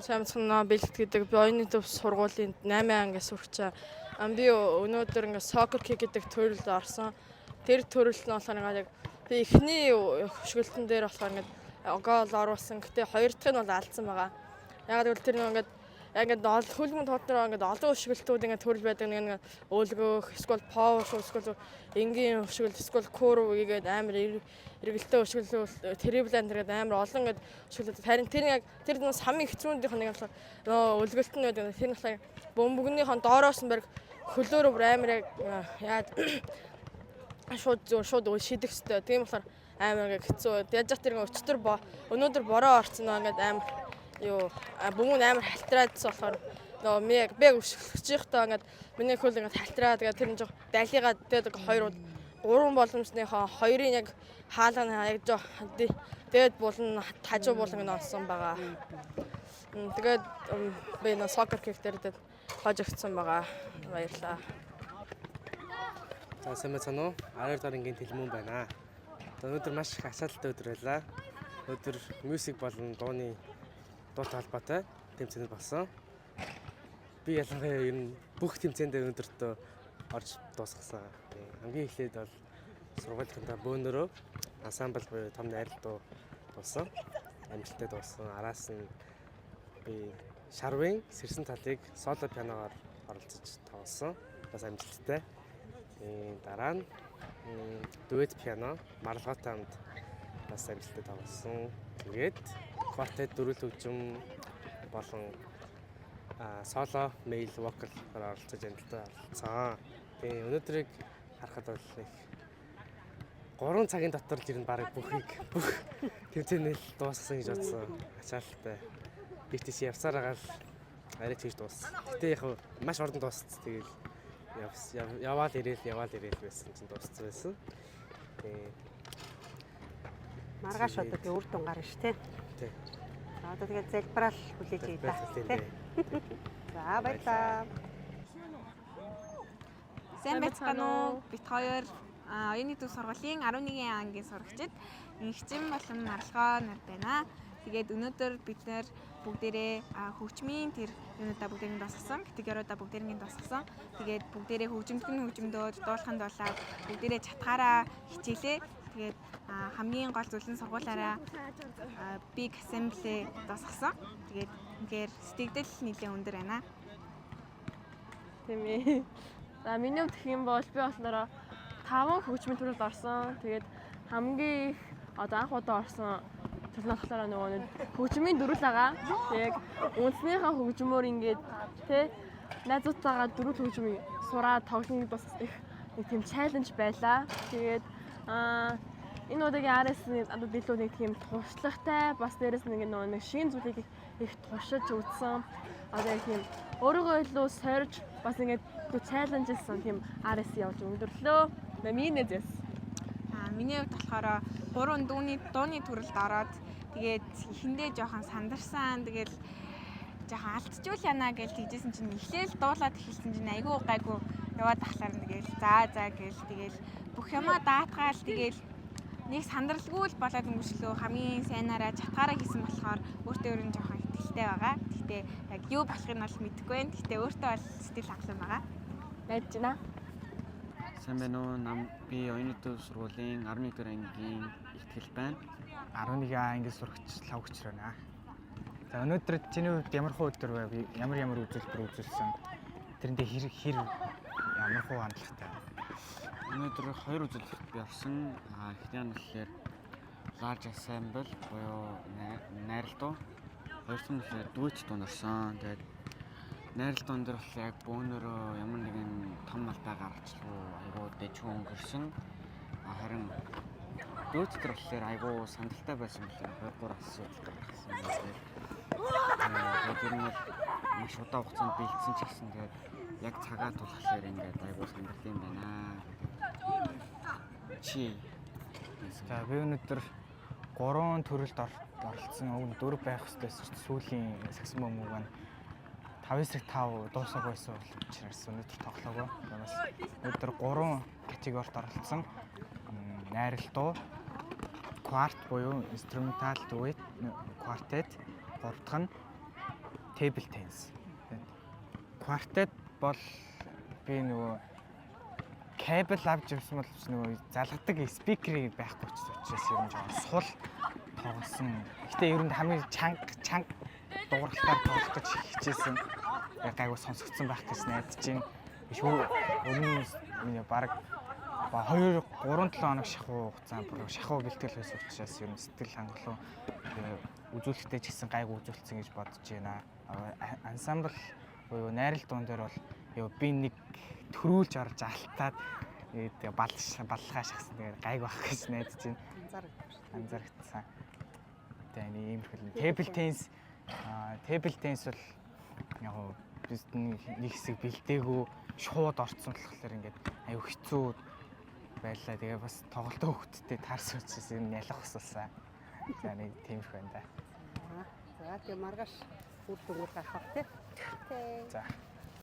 Самцхан бэлт гэдэг би оюуны төв сургуулийн 8 ангиас сурч байгаа. Би өнөөдөр ингээ soccer kick гэдэг төрөлд орсон. Тэр төрөлд нь болохоор яг би эхний хөшгөлтөн дээр болохоор ингээ гол оруулсан. Гэтэ хоёр дахь нь бол алдсан байгаа. Яг гэвэл тэр ингээ хөлбөмбөг тоотноо ингээ олон хөшгөлтүүд ингээ төрөл байдаг нэг өөлгөөх, эсвэл power эсвэл энгийн хөшгөл, эсвэл curve гэдэг амар эргэлтэй хөшгөл, трибл гэдэг амар олон ингээ хөшгөлүүд. Харин тэр яг тэр самын хэцүүндийнх нь болохоор өөлгөлт нь байдаг. Тэр нь болохоор бөмбөгнийхэн доороос нь барь хөлөөрөө бүр амар яг шууд шидэх хэвээр. Тийм болохоор амар ингээ хэцүү. Яаж тэр өчтөр өнөөдөр бороо орцсон ингээ амар бөмбөг амар халтраадсан болохоор би өшгөлчихтэй ингээд миний хөл ингээд халтраа тэгээд тэр нь жоо далигаа тэгээд гурван боломжныхоо хоёрын яг хаалга яг жоо тэгээд болон хажуу болон ингээд олсон байгаа. Тэгээд би soccer kick дээр тэгээд хожигдсан байгаа. Баярлалаа. За сайн байна уу? 12 дараагийн тэлмүүн байна. Өнөөдөр маш их асуудалтай өдөр байлаа. Өнөөдөр мьюзик болон дууны дуутай холбоотой тэмцээнд болсон. Би ялангуяа ер нь бүх тэмцээнд өнөөдөртөө орж дуусгасан. Хамгийн эхлээд бол сургуулийнхаа бөөнөрөө ансамбл буюу том найралтуу болсон. Амжилттай дууссан. Араас нь би Шарвын сэрсэн талыг соло пианоор оролцож тоглосон. Бас амжилттай. Дараа нь дуэт пиано Марлготой хамт бас амжилттай тоглосон. Тэгээд квартет дөрвөл хөгжим болон соло мэйл вокалаар оролцож амжилттай болсон. Тэгээ өнөөдрийг харахад бол их 3 цагийн дотор л ер нь баг бүх тэмцээнэл дуусгасан гэж бодсон. Ачаалттай. BTC явсаар байгаа л арай ч хийж дууссан. Гэтэ яг маш урдан дууссан. Тэгэл яваал ирээл байсан чинь дууссан байсан. Маргааш одоо үр дүн гарна шүү, тий. За одоо тэгээд залбирал хүлээж ий да. За баярлалаа. Сайн байцгаана уу? Бид хоёр оюуны төв сургуулийн 11 ангийн сурагчид Инхчин болон Марлгоо нар байна. Тэгээд өнөөдөр бид нэр бүгдээрээ хөгжмийн тэр юунуудаа бүгдээрээ дасгасан, категориудаа бүгдээрээ дасгасан. Тэгээд бүгдээрээ хөгжимдөөд дуулаханд болоод бүгдээрээ чатгаараа хичээлээ. Тэгээд хамгийн гол зүйл нь сургуулаараа big assembly дасгасан. Тэгээд үнээр сэтгэл нэлээд өндөр байна. Тийм ээ. За миний хувьд гэх юм бол би болохоор 5 хөгжмийн төрөлд орсон. Тэгээд хамгийн их анх удаа орсон төрөл нь болохоор нөгөө хөгжмийн дөрүл байгаа. Яг үндснийхээ хөгжмөөр ингээд тий найзуудтайгаа дөрүл хөгжмийг сураад тоглоно бас их нэг тийм чаленж байлаа. Тэгээд энэ удаагийн RS-ийн илүү нэг тийм туршлагатай бас дээрэс нэг шинэ зүйлийг их туршиж үзсэн. Одоо яг тийм өөрийгөө илүү сорж бас ингээд чаленжлсан тийм RS явж өндөрлөө. Миний нэзэс. Миний хувьд болохоор 3 дууны төрөлд ороод тэгээд эхэндээ жоохон сандарсан. Тэгээд жоохон алдчихвал яана гэж тэгжсэн чинь эхлээл дуулаад эхэлсэн чинь айгүй гайгүй яваад тахлаар нэгэл за гээл тэгэл бүх юмаа даатгаал тэгэл нэг сандралгүй л болоод өнгөрчлөө хамгийн сайнаараа чатгаараа хийсэн болохоор өөртөө өөрөө жоохон ихтэй байгаа. Гэхдээ яг юу болохыг нь бол мэдэхгүй байна. Гэхдээ өөртөө бол сэтгэл хангалуун байгаа. Байж байна. Сайн байна уу? Би оюуны төв сургуулийн 11 дугаар ангийн ихтгэл байна. 11 ангийн сурагч лавгч байна. За өнөөдөр чиний хувьд ямар хөө өдөр байв? Ямар үзүүлбэр үзүүлсэн? Тэрэндээ хэр ямар хөө хандлагатай? Өнөөдөр 2 үзүүлэлт би авсан. Эхний нь болохоор large ensemble буюу найралтуу. Хоёрдугаар нь болохоор дуэт дуун орсон. Тэгээд найралтуун дээр болохоор яг бөөнөрөө ямар нэгэн том алдаа гаргачлгүй айгуу дэжгүй өнгөрсөн. Харин дуэт дээр болохоор айгуу сандалтай байсан болохоор 2-3 асуудал гаргасан. Тэгээд энэ маш удаан хугацаанд бэлдсэн ч гэсэн тэгээд яг цагаат болохоор ингээд айгуу сандрал юм байна. Чи за би өнөөдөр 3 төрөлд оролцсон. Уг 4 байх хэвчээс сүүлийн сагсан бөмбөг маань 5/5 дуусах байсан учраас өнөөдөр тоглоагүй. Бас өнөөдөр 3 категорид оролцсон. Найралтуу, кварт буюу инструментал дуэт, квартет, 3 дахь нь table tennis. Quartet бол би нөгөө кабел авч явсан бол нөгөө залгадаг спикерийг байхгүй учраас ер нь жоохон сул тоглосон. Гэтэ ер нь хамгийн чанга дууралтаар тоглох гэж хичээсэн. Гайгүй сонсогдсон байх гэж найдаж байна. Өмнө баг 2-3-7 хоног шахуу хугацаанд бүр шахуу бэлтгэл хийсэн учраас ер нь сэтгэл хангалуун үзүүлэлттэй ч гэсэн гайгүй үзүүлсэн гэж бодож байна. Ансамбл буюу найрал дуун дээр бол би нэг төрүүлж орж алтаад тэгээ баллахаа шахсан тэгээ гайг байх гэж найдаж байна. Анзаарчихсан. Тэгээ иймэрхүү table tennis бол яг бид нэг хэсэг бэлдээгүү шууд орцсон болохоор ингээд аюу хэцүү байлаа. Тэгээ бас тоглолтоо хөвгтдээ таарс учраас юм ялах усалсан. За нэг тиймэрхүү байна да. За тэгээ маргааш үр дүнгээр гарах бах тий. За